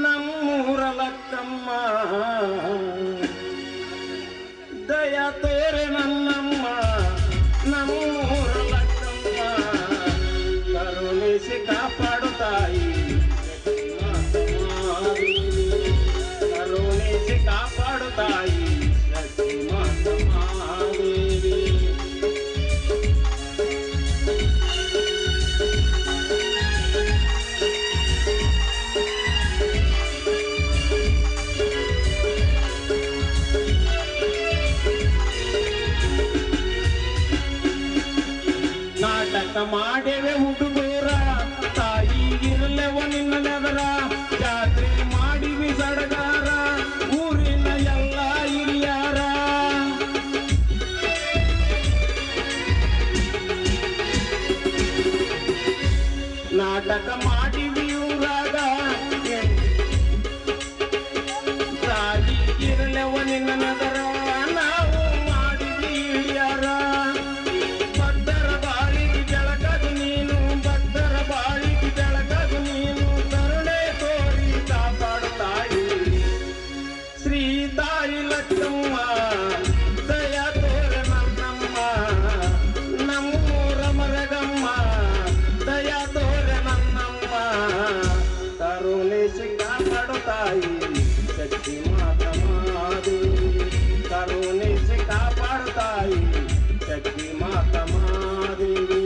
ನಮ್ಮೂರ ಲಕ್ಕಮ್ಮ ದಯ ತೋರೆ ನನ್ನಮ್ಮ ನಮ್ಮೂರ ಲಕ್ಕಮ್ಮ ಕರುಣಿಸಿ ಕಾಪಾಡು ತಾಯಿ ಕರುಣಿಸಿ ಕಾಪಾಡು ತಾಯಿ ಶಕ್ತಿ ಮಾತಮಾದೇವಿ ನಾಟಕ ಮಾಡೇವೆ ಹುಡುಗರ ತಾಯಿಗಿರಲೆವ ನಿನ್ನ ನೆದರ ಜಾತ್ರೆ ಮಾಡಿವಿ ಸಡಗಾರ ಊರಿನ ಎಲ್ಲ ಹಿರಿಯಾರ ನಾಟಕ ಮಾಡಿವಿ ಊರಾಗ ತಾಯಿಗಿರಲೆವ ನಿನ್ನ ನೆದರ ನಾವು ಮಾಡಿವಿ ಹಿರಿಯಾರ ತಾಯಿ ಲಕ್ಕಮ್ಮ ದಯ ತೋರೆ ನನ್ನಮ್ಮ ನಮ್ಮೂರ ಮರಗಮ್ಮ ದಯ ತೋರೆ ನನ್ನಮ್ಮ ಕರುಣಿಸಿ ಕಾಪಾಡು ತಾಯಿ ಶಕ್ತಿ ಮಾತಮಾದೇವಿ ಕರುಣಿಸಿ ಕಾಪಾಡು ತಾಯಿ ಶಕ್ತಿ ಮಾತಮಾದೇವಿ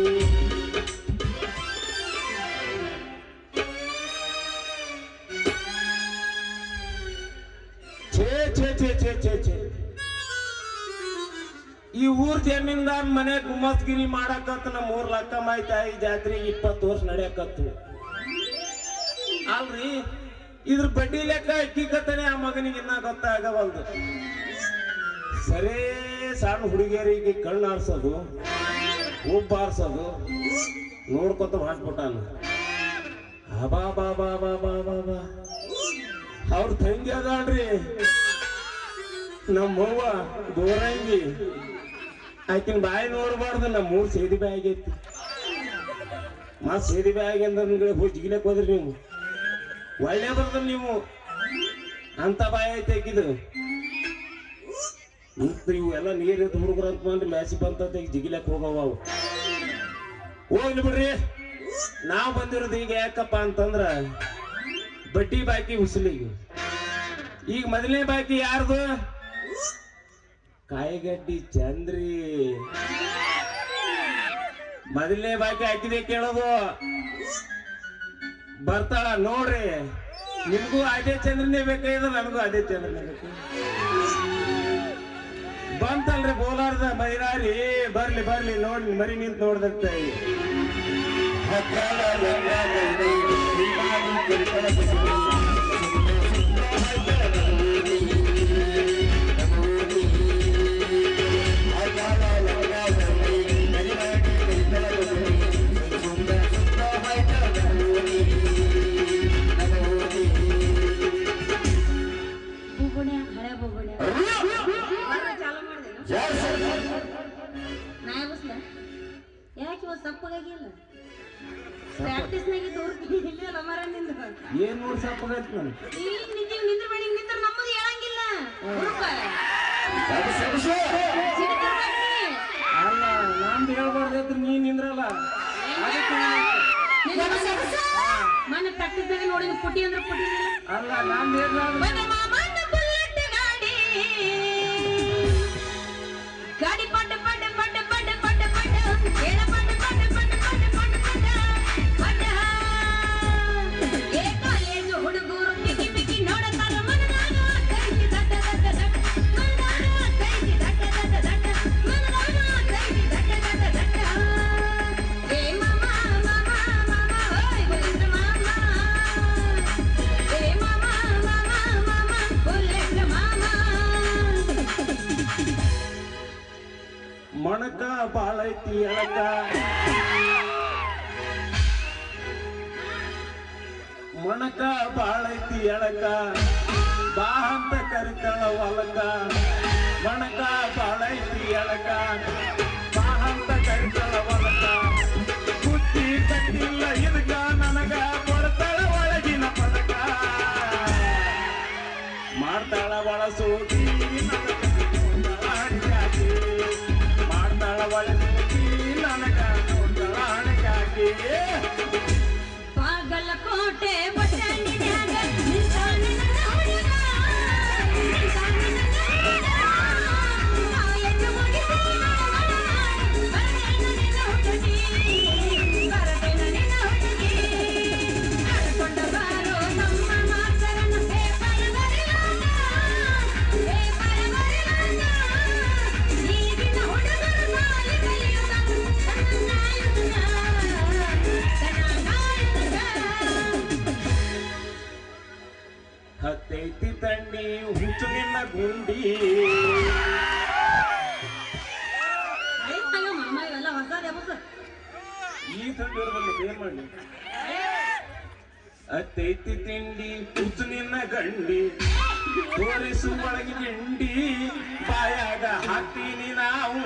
ಈ ಊರ್ ಜಮೀನ್ದಾರ್ ಮನೆ ಗುಮ್ಮಸ್ಗಿರಿ ಮಾಡಕತ್ತ ನಮ್ಮ ಊರ್ ಲಕ್ಕಮ್ಮ ತಾಯಿ ಜಾತ್ರೆಗೆ 20 ವರ್ಷ ನಡೆಯಕತ್ತು ಅಲ್ರಿ ಇದ್ರ ಬಡ್ಡಿ ಲೆಕ್ಕ ಇಕ್ಕಿಕತ್ತನೆ ಆ ಮಗನಿಗೆ ಇನ್ನ ಗೊತ್ತಾಗವಲ್ದು ಸರೇ ಸಣ್ಣ ಹುಡುಗಿಯರಿಗೆ ಕಣ್ಣು ಆರ್ಸೋದು ಉಬ್ಬ ಆರ್ಸೋದು ನೋಡ್ಕೊತ ಹಾಕ್ಬಿಟ್ಟಾನ ಬಾ ಬಾ ಬಾ ಬಾ ಬಾ ಬಾ ಬಾ ಅವ್ರ ತಂಗಿ ಅದಾಳ್ರಿ ನಮ್ಮವ್ವ ಗೋರಂಗಿ ಆಕಿನ ಬಾಯಿ ನೋಡ್ಬಾರ್ದು ನಮ್ಮ ಮೂರ್ ಸೇದಿ ಬಾಯಿ ಆಗೈತಿ ಮತ್ ಸೇದಿ ಬಾಯಿ ಆಗಿಂದ್ರೆ ಹೋಗಿ ಜಿಗಿಲಕ್ ಹೋದ್ರಿ ನೀವು ಒಳ್ಳೆ ಬರ್ದ್ರಿ ನೀವು ಅಂತ ಬಾಯಿ ಐತೆ ಆಕಿದ್ರು ಇವು ಎಲ್ಲ ನೀರ್ ಎದ್ದು ಹುಡುಗರು ಅಂತ ಬಂದ್ರಿ ಮ್ಯಾಸಿ ಬಂತ ಜಿಗಿಲಕ್ ಹೋಗವ ಹೋಗ್ಲಿ ಬಿಡ್ರಿ ನಾವ್ ಬಂದಿರೋದು ಈಗ ಯಾಕಪ್ಪ ಅಂತಂದ್ರ ಬಡ್ಡಿ ಬಾಕಿ ಉಸಿಲಿಗೆ ಈಗ ಮೊದಲನೇ ಬಾಕಿ ಯಾರ್ದು ಕಾಯಿಗಡ್ಡಿ ಚಂದ್ರಿ ಮೊದಲನೇ ಬಾಕಿ ಹಾಕಿದೆ ಕೇಳೋದು ಬರ್ತಾಳ ನೋಡ್ರಿ ನಿಮ್ಗೂ ಅದೇ ಚಂದ್ರನೇ ಬೇಕಾಗಿದ್ರೆ ನನಗೂ ಅದೇ ಚಂದ್ರನೇ ಬೇಕು ಬಂತಲ್ರಿ ಬೋಲಾರ್ದ ಮೈರಾರಿ ಬರ್ಲಿ ಬರ್ಲಿ ನೋಡಿ ಮರಿ ನಿಂತು ನೋಡ್ದಂತ ಏನ್ ನೋಡಿ ಸಪ್ಪಗೈತಿ ಅಲ್ಲ ನಂದು ಹೇಳ್ಬಾರ್ದೈತ್ರಿ ನೀನ್ ನಿಂದ್ರಲ್ಲ ನೋಡಿ ಪುಟಿ ಅಂದ್ರೆ ಪುಟಿ ಅಲ್ಲ ನಂದು ಗಾಡಿ ಪಡ್ಡ ಪಡ್ಡ ಪಡ್ಡ ಪಡ್ಡ ಪಡ್ಡ ಪಡ್ಡ ಏಳ ಪಡ್ಡ ಪಡ್ಡ ಪಡ್ಡ ಪಡ್ಡ ಪಡ್ಡ ಪಡ್ಡ ಏ ಕಾಲೇಜು ಹುಡುಗರು ಪಿಕ್ಕಿ ಪಿಕ್ಕಿ ನೋಡತಾರ ಮನದಾನ ಕೈಸಿ ದಡ್ಡ ದಡ್ಡ ದಡ್ಡ ಮನದಾನ ಕೈಸಿ ದಡ್ಡ ದಡ್ಡ ದಡ್ಡ ಮನದಾನ ಕೈಸಿ ದಡ್ಡ ದಡ್ಡ ದಡ್ಡ ಏ ಮಾಮ ಮಾಮ ಮಾಮ ಓಯ್ ಬುಲೆಟ್ ಮಾಮ ಏ ಮಾಮ ಮಾಮ ಮಾಮ ಬುಲೆಟ್ ಮಾಮ ಮಣಕ ಬಾಳೈತಿ ಎಳಕ ಮಣಕ ಬಾಳೈತಿ ಎಳಕ ಬಾ ಅಂತ ಕರಿತಾಳ ಹೊಲಕ ಮಣಕ ಬಾಳೈತಿ ಎಳಕ ಬಾ ಅಂತ ಕರಿತಾಳ ಹೊಲಕ ಬುದ್ಧಿ ಕಟ್ಟಿಲ್ಲ ಇದಕ್ಕ ತಂದು ಇರ್ಬಲ್ಲ ಏನ್ ಮಾಡ್ಲಿ ಅತ್ತೈತಿ ತಿಂಡಿ ಕೂತು ನಿನ್ನ ಗಂಡಿ ತೋರಿಸು ಒಳಗಿ ಗಿಂಡಿ ಬಾಯಾಗ ಹಾಕ್ತೀನಿ ನಾವು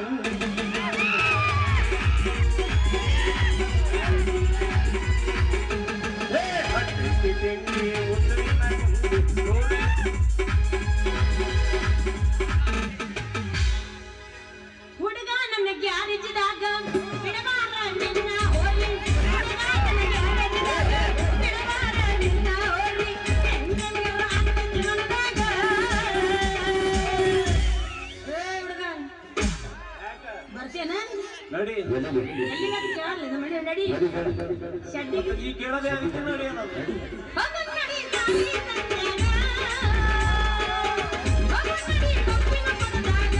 ಅತ್ತೈತಿ ತಿಂಡಿ ಕೂತು ನಿನ್ನ ಗಂಡಿ ಹುಡುಗ ನನ್ನ ಗ್ಯಾರೇಜಿದಾಗ ಬಿಡಬಾರ ನಿನ್ನ ಹೋಲಿ ಹುಡುಗ ನನ್ನ ಗ್ಯಾರೇಜಿದಾಗ ಬಿಡಬಾರ ನಿನ್ನ ಹೋಲಿ ಹೆಂಗನಿವ ಆಗ್ತೈತಿ ನನದಾಗ ಹುಡುಗ ಬರ್ತೇನ ನಡಿ ಎಲ್ಲಿಗಾದ್ರೂ ಕೇಳಲ್ಲ ನಮ್ಮ ಮನೆ ನಡಿ ಶೆಡ್ಡಿಗೆ ಈ ಕೇಳದೆ ಅದಕ್ಕೆ ನೋಡಿ ಅನ್ನೋದು ಹೋಗು ನಡಿ ಸಾಲಿ ಸಂತ್ಯಾಗ ಹೋಗು ನಡಿ ಕೊಪ್ಪಿನ ಕೊಡದಾಗ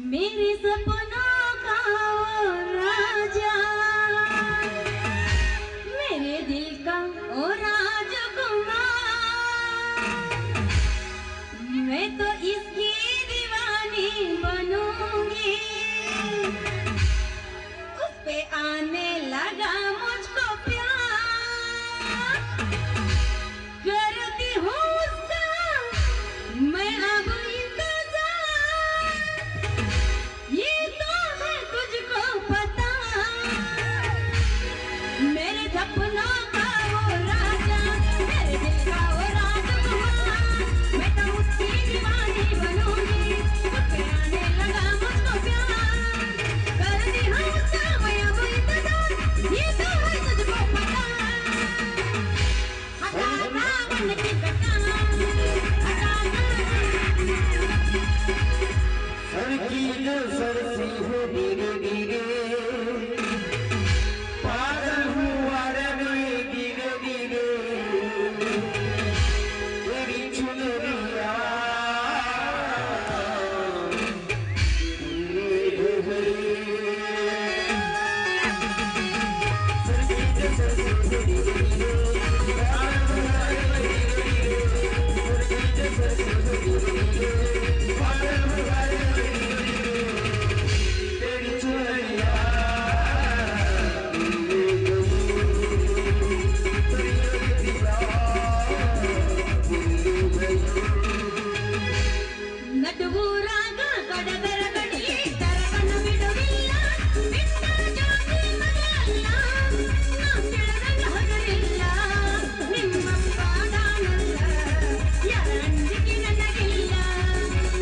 मेरे सपनों का वो राजा मेरे दिल का वो राजकुमार मैं तो इसकी दीवानी बनूंगी उस पे आने लगा मुझको प्यार करती हूँ उसका मैं अब ये तो है तुझको पता मेरे सपनों का वो राजा मेरे दिल का वो राजकुमार मैं तो उसकी दीवानी बनूंगी उस पे आने लगा मुझको प्यार करती हूँ उसका मैं अब इंतजार ये तो है तुझको पता हटाना बन की कटाना हटाना सरसी हो धीरे धीरे पागल हुआ रे धीरे धीरे तेरी चुनरिया ನಡುವೂರಾಗ ಗಡಗರ ಗಡಿ ತರವನ್ನು ಬಿಡುವಿಲ್ಲ ಬಿಟ್ಟ ಜಾತಿ ಮಗಲ್ಲ ನಾ ಕೆಳಗಲ್ಲ ಹಗಲಿಲ್ಲ ನಿಮ್ಮಪ್ಪ ನಾನಲ್ಲ ಯಾರ ಅಂಜಿಕೆ ನನಗಿಲ್ಲ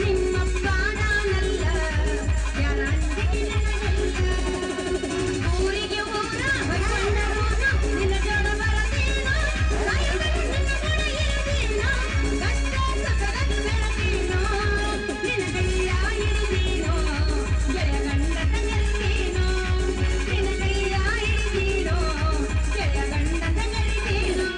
ನಿಮ್ಮಪ್ಪ ನಾನಲ್ಲ ಯಾರ ಅಂಜಿಕೆ ನನಗಿಲ್ಲ ಊರಿಗೆ ಊರ ಹೊಯ್ಕೊಂಡರು ನಿನ್ನ ಜೋಡ ಬರದೇನೋ ಸಾಯಬೇಕು ನಿನ್ನ ಕೂಡ ಇರದೇನೋ ಕಷ್ಟ ಸಕಲದ ಬೆಳಕೇನೋ ನಿನ್ನ ಕೈಯ ಹಿಡಿದೀನೋ ಗೆಳೆಯ ಗಂಡ ತಂಗರಿದೀನೋ ನಿನ್ನ ಕೈಯ ಹಿಡಿದೀನೋ ಗೆಳೆಯ ಗಂಡ ತಂಗರಿದೀನೋ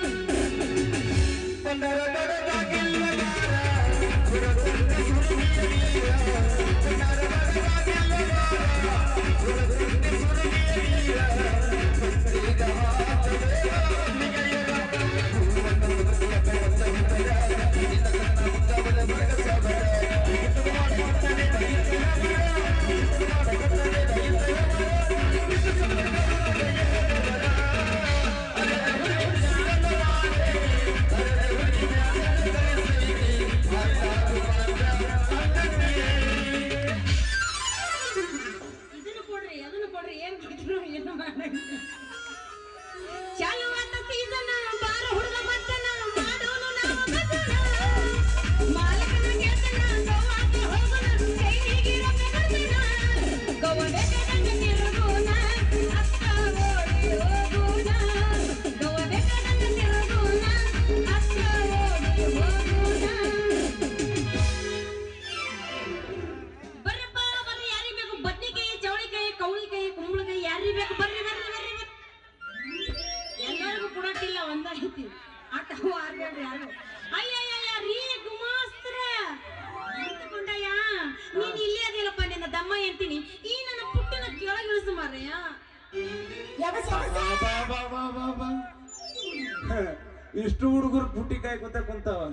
ಅಯ್ಯಯ್ಯ ರೀ ಗುಮಾಸ್ತ್ರ ಎಂತಕೊಂಡಯ್ಯ ನೀನ್ ಇಲ್ಲೇ ಅದಿಲ್ಲಪ್ಪ ನಿನ್ನ ದಮ್ಮ ಎಂತೀನಿ ಈ ನನ್ನ ಪುಟ್ಟನ ಕೆಳಗಿಳಿಸು ಮಾರಯ್ಯ ಇಷ್ಟು ಹುಡುಗರು ಪುಟ್ಟಿ ಕಾಯ್ಕೊತ ಕುಂತಾವ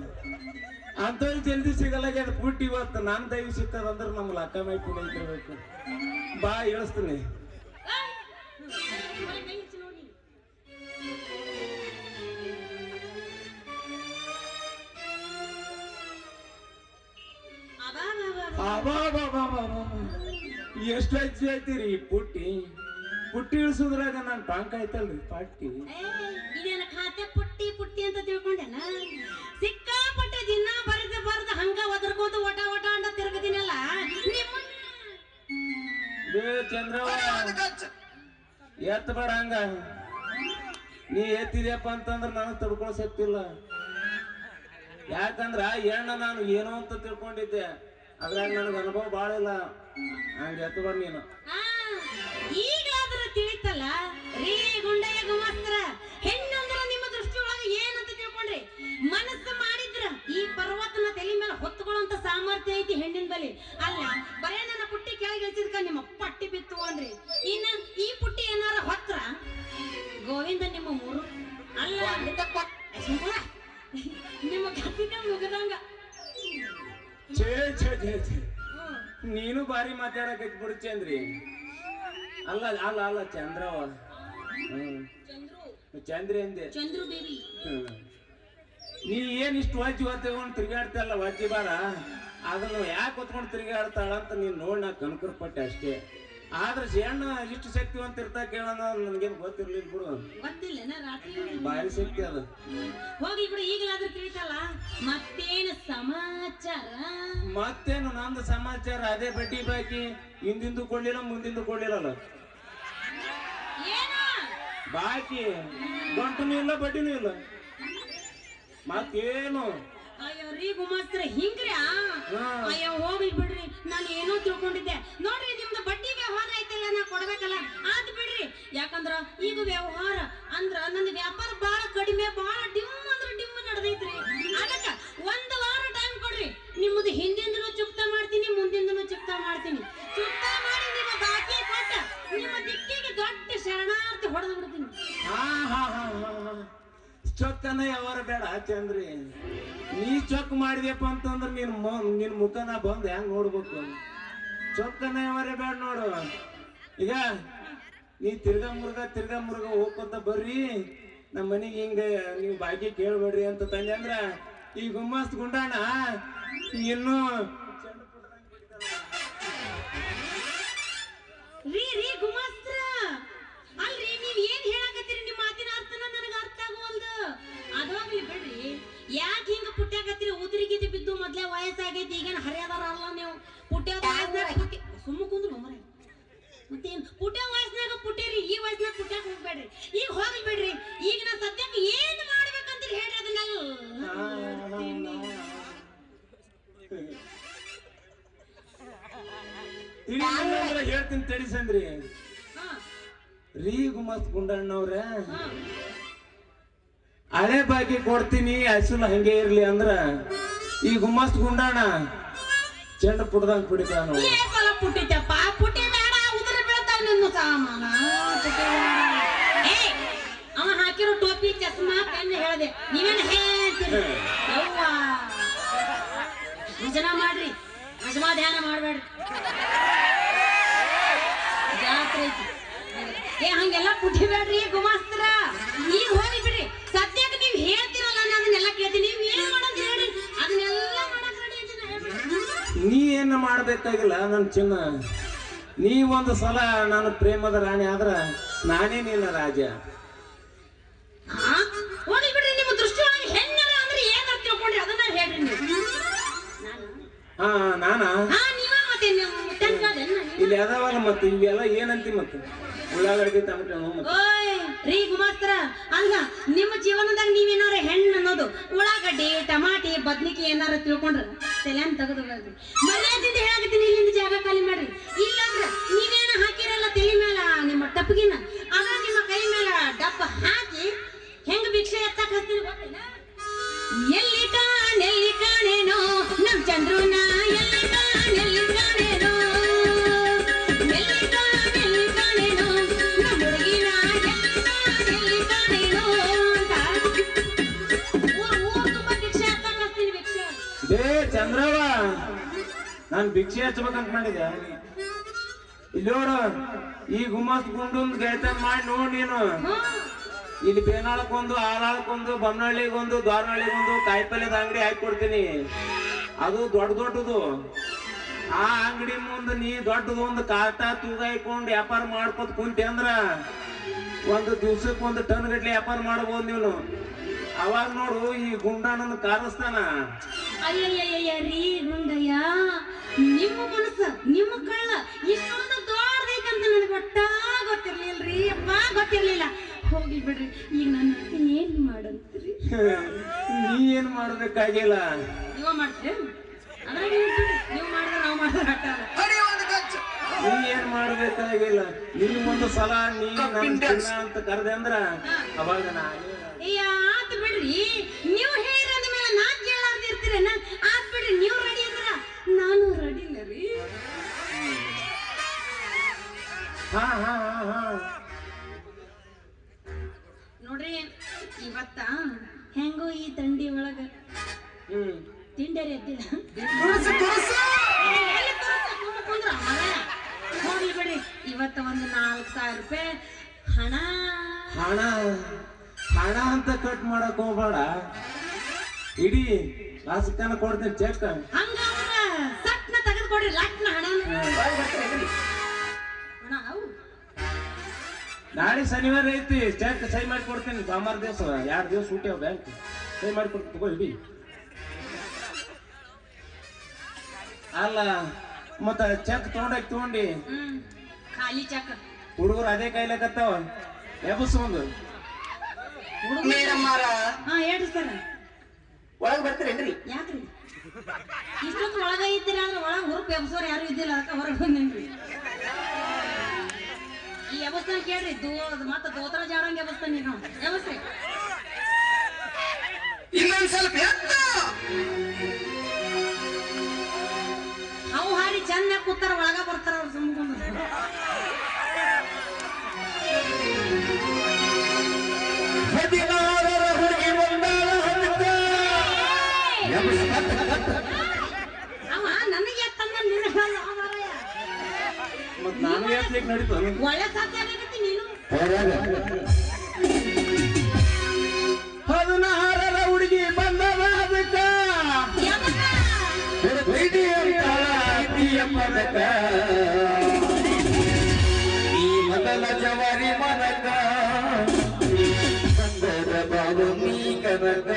ಅಂತ ಜಲ್ದಿ ಸಿಗಲ್ಲಾಗ ಅದು ಪುಟ್ಟಿ ಇವತ್ತು ನಾನು ದೈವ ಸಿಕ್ಕದಂದ್ರೆ ನಮ್ಗೆ ಲಕ್ಕ ಮೈ ಪುಡಿ ಇಟ್ಟಿರ್ಬೇಕು ಬಾ ಇಳಿಸ್ತೀನಿ ಎಷ್ಟು ಅಜ್ಜಿ ಆಯ್ತೀರಿ ಪುಟ್ಟಿ ಪುಟ್ಟಿ ಇಳಿಸೋದ್ರಾಗ ನಾನು ಟಾಂಕ್ ಆಯ್ತಲ್ರಿ ಪಾಟಿ ಇದೇನ ಖಾತೆ ಪುಟ್ಟಿ ಪುಟ್ಟಿ ಅಂತ ತಿಳ್ಕೊಂಡೆನ ಸಿಕ್ಕಾಪಟ್ಟೆ ದಿನ ಬರೆದ ಹಂಗ ಒದರ್ಕೋತ ಓಟ ಓಟ ಅಂತ ತಿರ್ಗದಿನಲ್ಲ ಚಂದ್ರವ ಎತ್ತ ಬೇಡ ಹಂಗ ನೀ ಎತ್ತಿದ್ಯಪ್ಪ ಅಂತಂದ್ರ ನನಗೆ ತಡ್ಕೊಳ್ ಸಕ್ತಿಲ್ಲ ಯಾಕಂದ್ರ ಎಣ್ಣ ನಾನು ಏನೋ ಅಂತ ತಿಳ್ಕೊಂಡಿದ್ದೆ ಅದ್ರಾಗ ನನಗೆ ಅನುಭವ ಬಾಳ ಇಲ್ಲ ಹಂಗ ಎತ್ತಬೇಡ ನೀನು ಈಗಲಾದ್ರೂ ತಿಳಿತಲ್ಲ ರೀ ಗುಂಡಯ್ಯ ಗುಮಾಸ್ತ್ರ ಹೆಣ್ಣಂದ್ರ ನಿಮ್ಮ ದೃಷ್ಟಿ ಒಳಗೆ ಏನಂತ ತಿಳ್ಕೊಂಡ್ರಿ ಮನಸ್ಸು ಮಾಡಿದ್ರ ಈ ಪರ್ವತನ ತಲೆ ಮೇಲೆ ಹೊತ್ತುಕೊಳ್ಳುವಂತ ಸಾಮರ್ಥ್ಯ ಐತಿ ಹೆಣ್ಣಿನ ಬಲಿ ಅಲ್ಲ ಬರೇ ನನ್ನ ಪುಟ್ಟಿ ಕೆಳಗೆ ಇಳಿಸಿದ್ಕ ನಿಮ್ಮ ಪಟ್ಟಿ ಬಿತ್ತು ಅಂದ್ರಿ ಇನ್ನ ಈ ಪುಟ್ಟಿ ಏನಾರ ಹೊತ್ರ ಗೋವಿಂದ ನಿಮ್ಮ ಮೂರು ಅಲ್ಲ ನಿಮ್ಮ ಗತಿನ ಮುಗದಂಗ ಛೇ ಛೇ ಛೇ ಛೇ ನೀನು ಬಾರಿ ಮಾತಾಡಕೈತಿ ಬಿಡು ಚಂದ್ರಿ ಅಲ್ಲ ಅಲ್ಲ ಅಲ್ಲ ಚಂದ್ರವ ಚಂದ್ರಿ ಅಂದೆ ಚಂದ್ರು ಬೇಬಿ ನೀ ಏನ್ ಇಷ್ಟು ವಜ್ಜಿ ಹೊತ್ಕೊಂಡು ತಿರ್ಗಾಡ್ತಲ್ಲ ವಜ್ಜಿ ಬಾರ ಅದನ್ನು ಯಾಕೆ ಹೊತ್ಕೊಂಡು ತಿರ್ಗಾಡ್ತಾಳ ಅಂತ ನೀನ್ ನೋಡಿ ನಾ ಕನ್ಕರ್ಪಟ್ಟೆ ಅಷ್ಟೇ ಆದ್ರೆ ಹೆಣ್ಣು ಇಷ್ಟು ಶಕ್ತಿವಂತ ಇರ್ತಾ ಕೇಳೋಣ ನನ್ಗೇನು ಗೊತ್ತಿರ್ಲಿಲ್ಲ ಬಿಡು ಗೊತ್ತಿಲ್ಲ ರಾತ್ರಿ ಭಾರಿ ಶಕ್ತಿ ಅದು ಹೋಗಿ ಬಿಡು ಈಗಲಾದ್ರೂ ತಿಳಿತಲ್ಲ ಮತ್ತೇನು ಸಮಾಚಾರ ಮತ್ತೇನು ನಂದು ಸಮಾಚಾರ ಅದೇ ಬಡ್ಡಿ ಬಾಕಿ ಹಿಂದಿಂದು ಕೊಡ್ಲಿಲ್ಲ ಮುಂದಿಂದು ಕೊಡ್ಲಿಲ್ಲ ಬಾಕಿ ಗಂಟುನೂ ಇಲ್ಲ ಬಡ್ಡಿನೂ ಇಲ್ಲ ಮತ್ತೇನು ಅಯ್ಯೋ ರೀ ಗುಮಾಸ್ತ್ರ ಹಿಂಗ್ರಿ ಅಯ್ಯೋ ಹೋಗ್ಲಿ ಬಿಡ್ರಿ ನಾನು ಏನೋ ತಿಳ್ಕೊಂಡಿದ್ದೆ ನೋಡ್ರಿ ನಿಮ್ದು ಬಡ್ಡಿ ವ್ಯವಹಾರ ಐತಲ್ಲ ನಾ ಕೊಡ್ಬೇಕಲ್ಲ ಆದ್ ಬಿಡ್ರಿ ಯಾಕಂದ್ರ ಈಗ ವ್ಯವಹಾರ ಅಂದ್ರ ನನ್ನ ವ್ಯಾಪಾರ ಬಾಳ ಕಡಿಮೆ ಬಾಳ ಡಿಮ್ ಅಂದ್ರ ಡಿಮ್ ನಡೆದೈತ್ರಿ ಅದಕ್ಕ ಒಂದ್ ವಾರ ಟೈಮ್ ಕೊಡ್ರಿ ನಿಮ್ಮದು ಹಿಂದಿಂದನು ಚುಕ್ತಾ ಮಾಡ್ತೀನಿ ಮುಂದಿಂದನು ಚುಕ್ತಾ ಮಾಡ್ತೀನಿ ಚುಕ್ತಾ ಮಾಡಿ ನಿಮ್ಮ ಬಾಕಿ ಕೊಟ್ಟ ನಿಮ್ಮ ದಿಕ್ಕಿಗೆ ದೊಡ್ಡ ಶರಣಾರ್ಥಿ ಹೊಡೆದು ಬಿಡ್ತೀನಿ ಚೊಕ್ಕನ ಯಾವಾರ ಬೇಡ ಚಂದ್ರಿ ನೀ ಚೊಕ್ ಮಾಡಿದ್ಯಪ್ಪ ಅಂತಂದ್ರ ನಿನ್ ಮುಖನ ಬಂದ್ ಹೆಂಗ್ ನೋಡ್ಬೇಕು ಚೊಕ್ಕನ ಯಾವಾರ ಬೇಡ ನೋಡು ಈಗ ನೀ ತಿರ್ಗಾ ಮುರ್ಗ ಹೋಗ್ಕೊತ ಬರ್ರಿ ನಮ್ಮ ಮನೆಗೆ ಹಿಂಗ ನೀವು ಬಾಕಿ ಕೇಳ್ಬೇಡ್ರಿ ಅಂತ ತಂದೆ ಅಂದ್ರ ಈ ಗುಮ್ಮಸ್ತ್ ಗುಂಡಾಣ ಇನ್ನು ರೀ ಗುಮಾಸ್ತ್ರ ಅಲ್ರಿ ನೀವ್ ಏನ್ ಹೇಳಾಕತ್ತೀರಿ ನಿಮ್ಮ ಮಾತಿನ ಅರ್ಥನ ನನಗ ಅರ್ಥ ಆಗುವಲ್ದು ಅದೋಗ್ಲಿ ಬಿಡ್ರಿ ಯಾಕೆ ಹಿಂಗ ಪುಟ್ಟ್ಯಾಕತ್ತೀರಿ ಉದ್ರಿಗಿತಿ ಬಿದ್ದು ಮೊದ್ಲೇ ವಯಸ್ಸಾಗೈತಿ ಈಗೇನು ಹರಿಯದಾರ ಅಲ್ಲ ನೀವು ಪುಟ್ಟ್ಯಾದ ವಯಸ್ನಾಗ ಸುಮ್ಮ ಕುಂದ್ರು ಮರ ಮತ್ತೇನ್ ಪುಟ್ಟ್ಯ ವಯಸ್ನಾಗ ಪುಟ್ಟಿರಿ ಈ ವಯಸ್ನಾಗ ಪುಟ್ಟ್ಯಾಕ ಹೋಗ್ಬೇಡ್ರಿ ಈಗ ಹೋಗ್ಲಿ ಬಿಡ್ರಿ ಈಗ ನಾ ಸದ್ಯಕ್ಕೆ ಏನ್ ಮಾಡ್ಬೇಕಂತ ಹೇಳ್ರಿ ಅದನ್ನೆಲ್ಲ ಹೇಳ್ತೀನಿ ತಡಿಸಂದ್ರಿ ರೀ ಗುಮಸ್ತ್ ಗುಂಡಣ್ಣವ್ರ ಹಳೆ ಬಾಕಿ ಕೊಡ್ತೀನಿ ಹಸುಲ ಹಂಗೆ ಇರ್ಲಿ ಅಂದ್ರ ಈ ಗುಮ್ಮಸ್ತ್ ಗುಂಡಣ್ಣ ಚೆಂಡ ಪುಡ್ದಂಗ್ ಕುಡಿತಾನ ಪುಟ್ಟಿತಪ್ಪ ಪುಟ್ಟಿ ಬೇಡ ಉದುರ ಬೀಳ್ತಾವ ನಿನ್ನ ಸಾಮಾನ ಅವ ಹಾಕಿರೋ ಟೋಪಿ ಚಸ್ಮಾ ಪೆನ್ ಹೇಳ್ದೆ ನೀವೇನು ಹೇಳ್ತೀರಿ ಯವ್ವ ಭಜನ ಮಾಡ್ರಿ ಭಜಮಾ ಧ್ಯಾನ ಮಾಡ್ಬೇಡ್ರಿ ಜಾತ್ರೆ ಹಂಗೆಲ್ಲ ಪುಟ್ಟಿಬೇಡ್ರಿ ಗುಮಾಸ್ತ್ರ ಈಗ ಹೋಗಿ ಬಿಡ್ರಿ ಸದ್ಯಕ್ಕೆ ನೀವ್ ಹೇಳ್ತಿರಲ್ಲ ನಾನು ಅದನ್ನೆಲ್ಲ ಕೇಳ್ತೀನಿ ನೀವ್ ಏನ್ ಮಾಡೋದು ಹೇಳ್ರಿ ಅದನ್ನೆಲ್ಲ ಮಾಡಕ್ ರೆಡಿ ನೀ ಏನ್ ಮಾಡ್ಬೇಕಾಗಿಲ್ಲ ನನ್ ಚಿನ್ನ ನೀ ಒಂದು ಸಲ ನಾನು ಪ್ರೇಮದ ರಾಣಿ ಆದ್ರ ನಾನೇ ನಿನ್ನ ರಾಜ ಹೋಗಿ ಬಿಡ್ರಿ ನಿಮ್ಮ ದೃಷ್ಟಿ ಒಳಗೆ ಹೆಣ್ಣರ ಅಂದ್ರೆ ಏನ್ ತಿಳ್ಕೊಂಡ್ರಿ ಅದನ್ನ ಹೇಳ್ರಿ ನೀವು ನಾನಾ ನೀವ ಮತ್ತೆ ಇಲ್ಲಿ ಅದಾವಲ್ಲ ಮತ್ತೆ ಇವೆಲ್ಲ ಏನಂತಿ ಮತ್ತೆ ಉಳ್ಳಾಗಡ್ಡಿ ಟಮಟೆ ಓಯ್ ರೀ ಗುಮಾಸ್ತರ ಅಲ್ಲ ನಿಮ್ಮ ಜೀವನದಾಗ ನೀವೇನಾರ ಹೆಣ್ಣು ಅನ್ನೋದು ಉಳ್ಳಾಗಡ್ಡಿ ಟಮಾಟಿ ಬದ್ನಿಕಾಯಿ ಏನಾರ ತಿಳ್ಕೊಂಡ್ರ ತಲೆನ್ ತೆಗೆದು ಬರ್ರಿ ಮರ್ಯಾದಿಂದ ಹೇಳಾಕತ್ತೀನಿ ಇಲ್ಲಿಂದ ಜಾಗ ಖಾಲಿ ಮಾಡ್ರಿ ಇಲ್ಲಂದ್ರ ನೀವೇನ ಹಾಕಿರಲ್ಲ ತಲೆ ಮೇಲ ನಿಮ್ಮ ಟಪ್ಗಿನ ಅದ ನಿಮ್ಮ ಕೈ ಮೇಲ ಡಬ್ಬ ಹಾಕಿ ಹೆಂಗ್ ಭಿಕ್ಷೆ ಎತ್ತಕ್ ಹಚ್ತೀನಿ ಗೊತ್ತೇನ ಎಲ್ಲಿ ಚಂದ್ರನ ಎಲ್ಲಿ ಕಾಣೇನೋ ನಮ್ಮ ಹುಡುಗಿನ ಎಲ್ಲಿ ಕಾಣೇನೋ ಅಂತ ಊರ್ ತುಂಬಾ ಭಿಕ್ಷೆ ಹತ್ತಕ್ ಹಚ್ತೀನಿ ಭಿಕ್ಷೆ. ಏ ಚಂದ್ರವ್ವ, ನಾನ್ ಭಿಕ್ಷೆ ಹಚ್ಬೇಕಂತ ಮಾಡಿದೆ. ಇಲ್ಲಿ ನೋಡು, ಈ ಗುಮ್ಮಸ್ ಗುಂಡೊಂದು ಗೆಳತನ ಮಾಡಿ ನೋಡ್ ನೀನು. ಇಲ್ಲಿ ಬೇನಾಳಕ್ಕೊಂದು, ಆಲಾಳಕ್ಕೊಂದು, ಬೊಮ್ಮನಹಳ್ಳಿಗೊಂದು, ದ್ವಾರನಹಳ್ಳಿಗೊಂದು ಕಾಯಿಪಲ್ಯದ ಅಂಗಡಿ ಹಾಕಿ ಕೊಡ್ತೀನಿ. ಅದು ದೊಡ್ಡದು. ಆ ಅಂಗಡಿ ಮುಂದೆ ನೀ ದೊಡ್ಡದು ಒಂದು ಕಾಟ ತೂಗ ಇಟ್ಕೊಂಡು ವ್ಯಾಪಾರ ಮಾಡ್ಕೊತ ಕುಂತಿ ಅಂದ್ರ ಒಂದು ದಿವ್ಸಕ್ಕೆ 1 ಟನ್ ಗಟ್ಲೆ ವ್ಯಾಪಾರ ಮಾಡ್ಬೋದು ನೀನು. ಅವಾಗ ನೋಡು ಈ ಗುಂಡ ನನ್ನ ಕಾರಿಸ್ತಾನ. ಅಯ್ಯಯ್ಯಯ್ಯ ರೀ ಗುಂಡಯ್ಯ, ನಿಮ್ಮ ಮನಸ್ಸು ನಿಮ್ಮ ಕಳ್ಳ ಇಷ್ಟೊಂದು ದೊಡ್ಡದೈತಂತ ನನಗೆ ಒಟ್ಟ ಗೊತ್ತಿರ್ಲಿಲ್ರಿ ಅಪ್ಪ, ಗೊತ್ತಿರ್ಲಿಲ್ಲ. ಹೋಗ್ಲಿ ಬಿಡ್ರಿ, ಈಗ ನಾನು ಏನ್ ಮಾಡಂತ್ರಿ? ನೀ ಏನ್ ಮಾಡ್ಬೇಕಾಗಿಲ್ಲ, ನೀವ ಮಾಡ್ತೀರಿ. ಅಂದ್ರೆ ನೀವು ಮಾಡಿದ್ರೆ ನಾವು ಮಾಡಿದ್ರೆ ಅಟ್ಟ ನೀ ಏನ್ ಮಾಡ್ಬೇಕಾಗಿಲ್ಲ. ನೀ ಒಂದು ಸಲ ನೀ ಅಂತ ಕರೆದೆ ಅಂದ್ರ ಅವಾಗ ಅಯ್ಯ ಆತ್ ಬಿಡ್ರಿ, ನೀವು ಹೇಳಿರೋದ ಮೇಲೆ ನಾ ಕೇಳಾರ್ದ ಇರ್ತೀರೇನ? ಆತ್ ಬಿಡ್ರಿ, ನೀವು ರೆಡಿ ಅಂದ್ರ ನಾನು ರೆಡಿನ ರೀ. ಹಾ ನೋಡ್ರಿ, ಇವತ್ತ ಹೆಂಗೋ ಈ ತಂಡಿ ಒಳಗ ತಿಂಡೇರಿ ಎದ್ದಿಲ್ಲ. ಹೋಗ್ಲಿ ಬಿಡ್ರಿ, ಇವತ್ತ ಒಂದು 4,000 ರೂಪಾಯಿ ಹಣ ಅಂತ ಕಟ್ ಮಾಡಕ್ ಹೋಗ್ಬೇಡ. ಇಡೀ ಲಾಸಕ್ಕನ ಕೊಡ್ತೀನಿ ಚೆಕ್. ಹಂಗ ಸಟ್ನ ತೆಗೆದು ಕೊಡ್ರಿ, ಲಟ್ನ ಹಣ. ನಾಳೆ ಶನಿವಾರ ಐತಿ, ಚೆಕ್ ಸಹಿ ಮಾಡಿ ಕೊಡ್ತೀನಿ. ಸೋಮವಾರ ದಿವಸ 2 ದಿವಸ ಊಟ ಬ್ಯಾಂಕ್ ಸಹಿ ಮಾಡಿ ಕೊಡ್ತೀನಿ. ತಗೋ ಇಡಿ. ಅಲ್ಲ ಮತ್ತ ಚೆಕ್ ತಗೊಂಡಿ ಖಾಲಿ ಚೆಕ್ ಹುಡುಗರು ಅದೇ ಕಾಯ್ಲಕತ್ತಾವ. ಎಬಸ್ ಒಂದು ಹಾ ಹೇಳ್ರಿ ಸರ್, ಒಳಗ್ ಬರ್ತೀರೇನ್ರಿ? ಯಾಕ್ರಿ ಇಷ್ಟೊತ್ತು ಒಳಗ ಇದ್ದೀರ ಅಂದ್ರೆ ಒಳಗ ಹುರುಪ್ ಎಬ್ಸೋರ್ ಯಾರು ಇದ್ದಿಲ್ಲ, ಅದಕ್ಕೆ ಹೊರಗೆ ಬಂದೇನ್ರಿ. ಈ ವ್ಯವಸ್ಥೆ ಕೇಳ್ರಿ, ಮತ್ತ ದೋತ್ರ ಜಾಡಂಗ್ ವ್ಯವಸ್ಥೆ ನಾವು ವ್ಯವಸ್ಥೆ. ಇನ್ನೊಂದ್ ಸ್ವಲ್ಪ ಅವು ಹಾಡಿ ಚಂದ ಕೂತಾರ, ಒಳಗ ಬರ್ತಾರ ಅವ್ರು ಸುಮ್ಕೊಂಡು. ಅವ ನನಗೆ ತಂದ ಮತ್ ನಾನು ಯಾಕೆ ನಡೀತು ಒಳ್ಳೆ ಸಾಧ್ಯ ಆಗೈತಿ ನೀನು. 16ರ ಹುಡುಗಿ ಬಂದವ ಅದಕ್ಕ ಈ ಮೊದಲ ಜವಾರಿ ಮನಕ ಬಂದದ ಬಾಳು ನೀ ಕನಕ.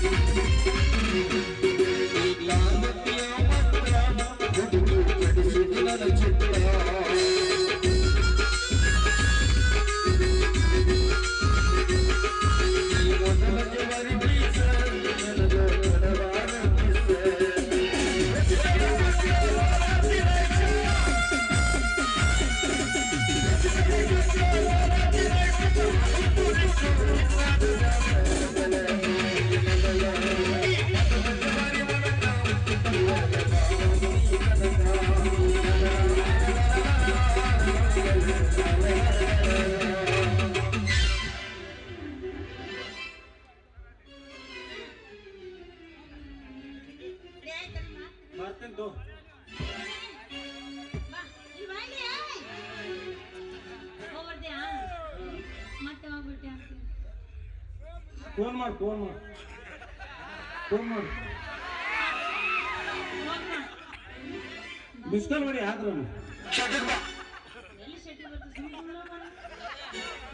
ಬರ್ತೇನೆ ಮತ್ತೆ ಹೋಗ್ಬಿಟ್ಟೆ ಅಂತ ಫೋನ್ ಮಾಡು ಬಿಸ್ಕಲ್ ಮಾಡಿ ಹಾಕ್ರ ಎಲ್ಲಿ ಶೆಟ್ಟಿ ಬರ್ತು ಸುಮ್ಮನೆ